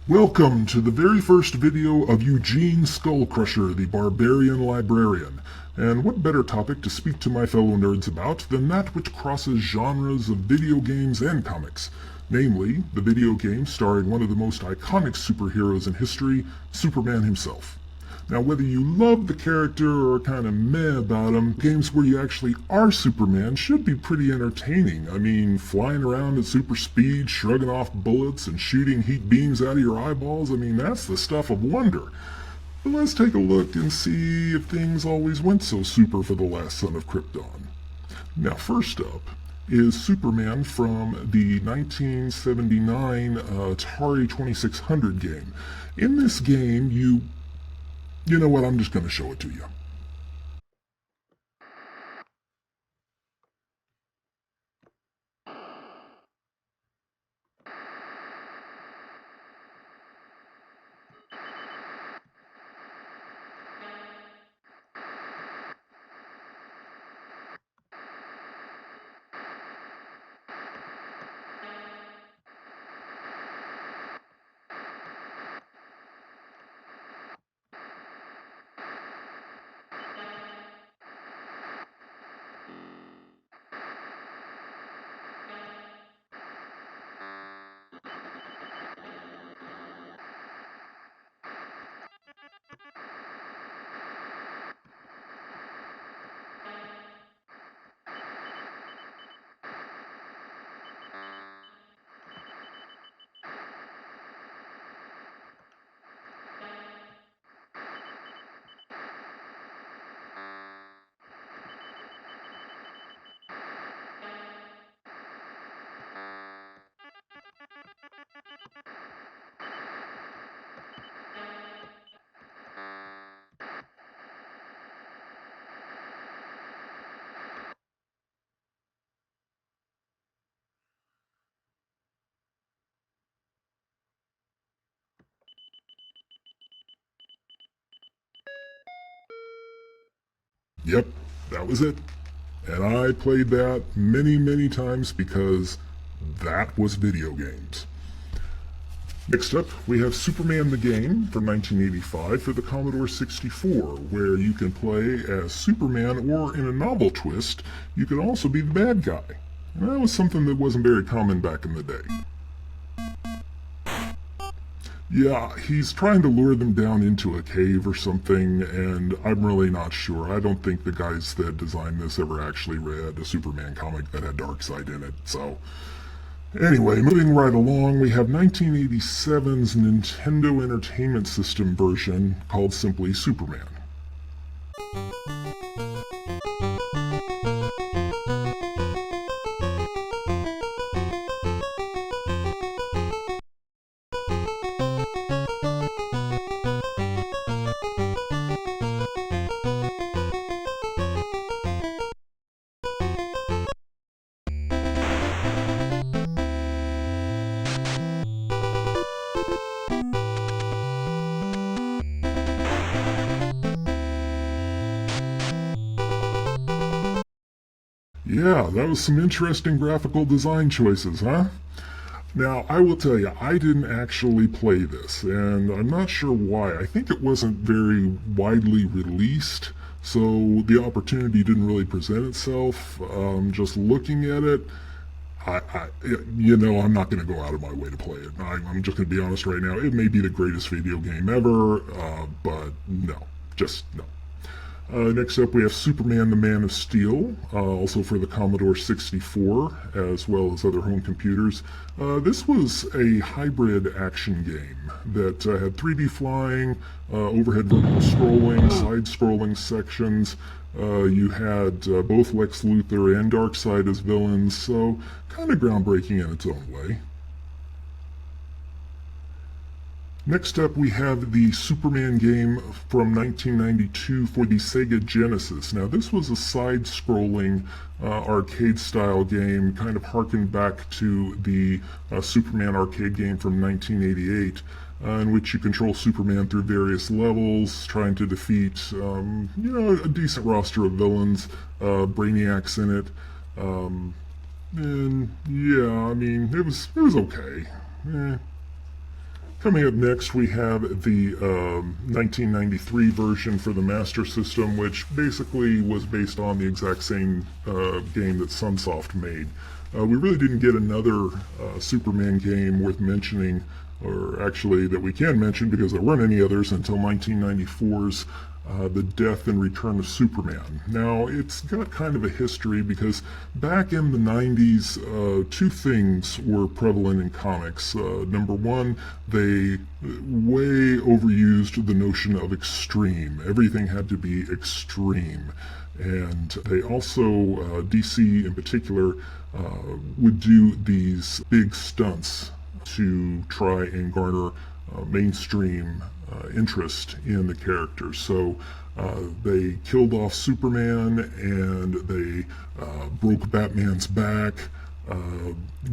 Welcome to the very first video of Eugene Skullcrusher, the Barbarian Librarian. And what better topic to speak to my fellow nerds about than that which crosses genres of video games and comics, namely, the video game starring one of the most iconic superheroes in history, Superman himself. Now, whether you love the character or are kind of meh about him, games where you actually are Superman should be pretty entertaining. I mean, flying around at super speed, shrugging off bullets, and shooting heat beams out of your eyeballs, I mean, that's the stuff of wonder. But let's take a look and see if things always went so super for the last son of Krypton. Now, first up is Superman from the 1979 Atari 2600 game. In this game, you know what, I'm just going to show it to you. Yep, that was it. And I played that many, many times because that was video games. Next up, we have Superman the Game from 1985 for the Commodore 64, where you can play as Superman, or in a novel twist, you can also be the bad guy. And that was something that wasn't very common back in the day. Yeah, he's trying to lure them down into a cave or something, and I'm really not sure. I don't think the guys that designed this ever actually read a Superman comic that had Darkseid in it, so... Anyway, moving right along, we have 1987's Nintendo Entertainment System version called simply Superman. Yeah, that was some interesting graphical design choices, huh? Now, I will tell you, I didn't actually play this, and I'm not sure why. I think it wasn't very widely released, so the opportunity didn't really present itself. Just looking at it, I'm not going to go out of my way to play it. I'm just going to be honest right now. It may be the greatest video game ever, but no, just no. Next up, we have Superman the Man of Steel, also for the Commodore 64, as well as other home computers. This was a hybrid action game that had 3D flying, overhead vertical scrolling, side-scrolling sections. You had both Lex Luthor and Darkseid as villains, so kind of groundbreaking in its own way. Next up, we have the Superman game from 1992 for the Sega Genesis. Now, this was a side-scrolling arcade-style game, kind of harkened back to the Superman arcade game from 1988, in which you control Superman through various levels, trying to defeat, a decent roster of villains, Brainiac's in it, and yeah, I mean, it was okay. Coming up next, we have the 1993 version for the Master System, which basically was based on the exact same game that Sunsoft made. We really didn't get another Superman game worth mentioning, or actually that we can mention because there weren't any others until 1994's The Death and Return of Superman. Now, it's got kind of a history because back in the 90s, two things were prevalent in comics. Number one, they way overused the notion of extreme. Everything had to be extreme. And they also, DC in particular, would do these big stunts to try and garner mainstream interest in the characters. So they killed off Superman, and they broke Batman's back.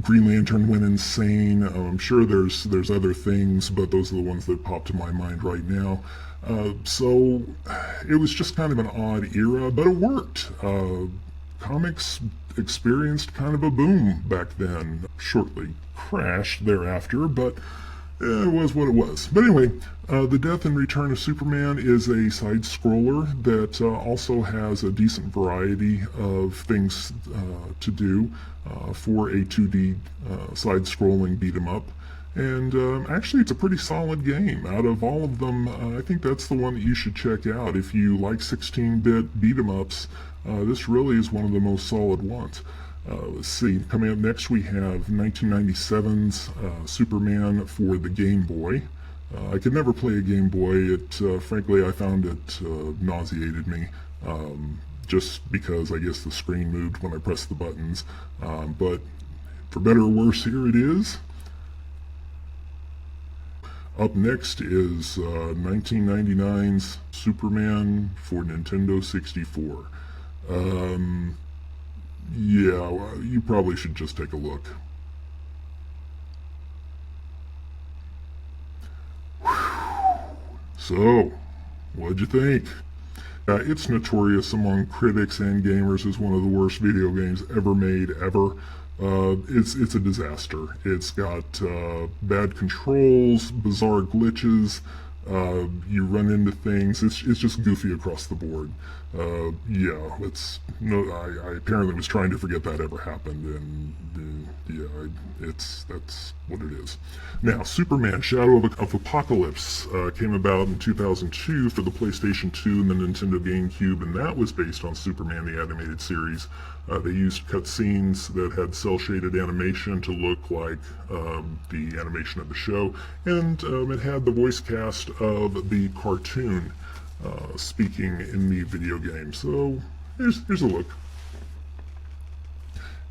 Green Lantern went insane. I'm sure there's other things, but those are the ones that pop to my mind right now. So it was just kind of an odd era, but it worked. Comics experienced kind of a boom back then. Shortly crashed thereafter, but it was what it was. But anyway, The Death and Return of Superman is a side-scroller that also has a decent variety of things to do for a 2D side-scrolling beat-em-up. And actually, it's a pretty solid game. Out of all of them, I think that's the one that you should check out. If you like 16-bit beat-em-ups, this really is one of the most solid ones. Let's see, coming up next we have 1997's Superman for the Game Boy. I could never play a Game Boy. Frankly, I found it nauseated me, just because I guess the screen moved when I pressed the buttons. But for better or worse, here it is. Up next is 1999's Superman for Nintendo 64. Yeah, well, you probably should just take a look. So, what'd you think? It's notorious among critics and gamers as one of the worst video games ever made, ever. It's a disaster. It's got bad controls, bizarre glitches. You run into things. It's just goofy across the board. Yeah, I apparently was trying to forget that ever happened, and yeah, that's what it is. Now, Superman: Shadow of Apocalypse came about in 2002 for the PlayStation 2 and the Nintendo GameCube, and that was based on Superman the animated series. They used cutscenes that had cel-shaded animation to look like the animation of the show, and it had the voice cast of the cartoon speaking in the video game. So here's a look.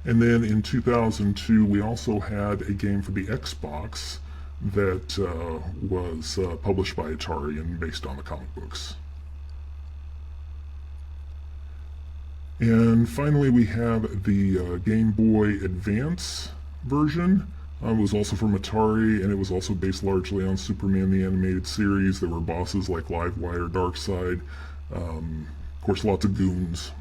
And then in 2002, we also had a game for the Xbox that was published by Atari and based on the comic books. And finally, we have the Game Boy Advance version. It was also from Atari, and it was also based largely on Superman the animated series. There were bosses like Livewire, Darkseid, of course lots of goons.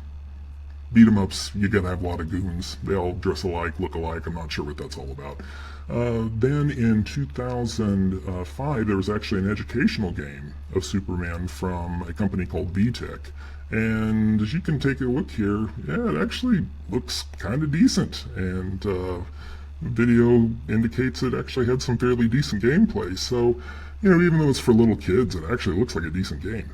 Beat-em-ups, you gotta have a lot of goons. They all dress alike, look alike. I'm not sure what that's all about. Then in 2005, there was actually an educational game of Superman from a company called VTech. And as you can take a look here, yeah, it actually looks kind of decent. And video indicates it actually had some fairly decent gameplay. So, even though it's for little kids, it actually looks like a decent game.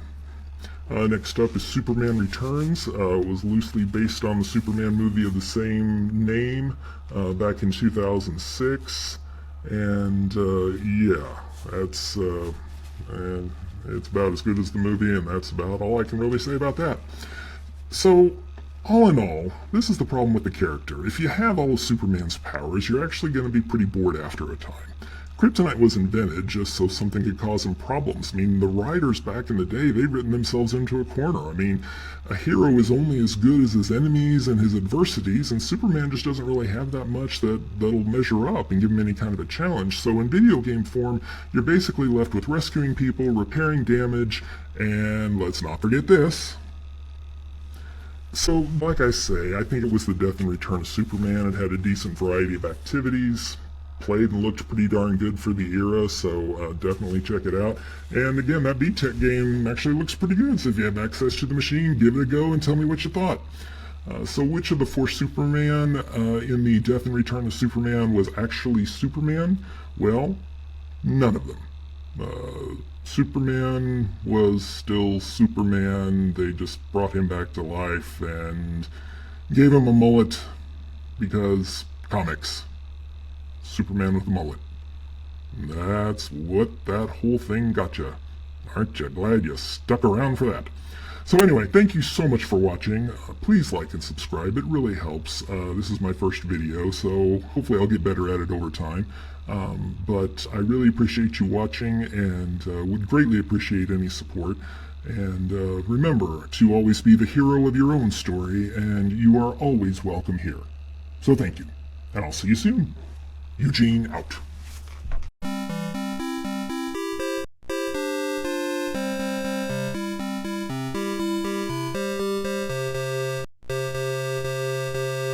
Next up is Superman Returns. It was loosely based on the Superman movie of the same name back in 2006. And yeah, that's and it's about as good as the movie, and that's about all I can really say about that. So, all in all, this is the problem with the character. If you have all of Superman's powers, you're actually going to be pretty bored after a time. Kryptonite was invented just so something could cause him problems. I mean, the writers back in the day, they'd written themselves into a corner. I mean, a hero is only as good as his enemies and his adversities, and Superman just doesn't really have that much that'll measure up and give him any kind of a challenge. So in video game form, you're basically left with rescuing people, repairing damage, and let's not forget this. So, like I say, I think it was The Death and Return of Superman. It had a decent variety of activities. played and looked pretty darn good for the era, so definitely check it out. And again, that BTEC game actually looks pretty good, so if you have access to the machine, give it a go and tell me what you thought. So which of the 4 Superman in the Death and Return of Superman was actually Superman? Well, none of them. Superman was still Superman. They just brought him back to life and gave him a mullet because comics. Superman with a mullet. That's what that whole thing got you. Aren't you glad you stuck around for that? So anyway, thank you so much for watching. Please like and subscribe. It really helps. This is my first video, so hopefully I'll get better at it over time. But I really appreciate you watching and would greatly appreciate any support. And remember to always be the hero of your own story, and you are always welcome here. So thank you, and I'll see you soon. Eugene out.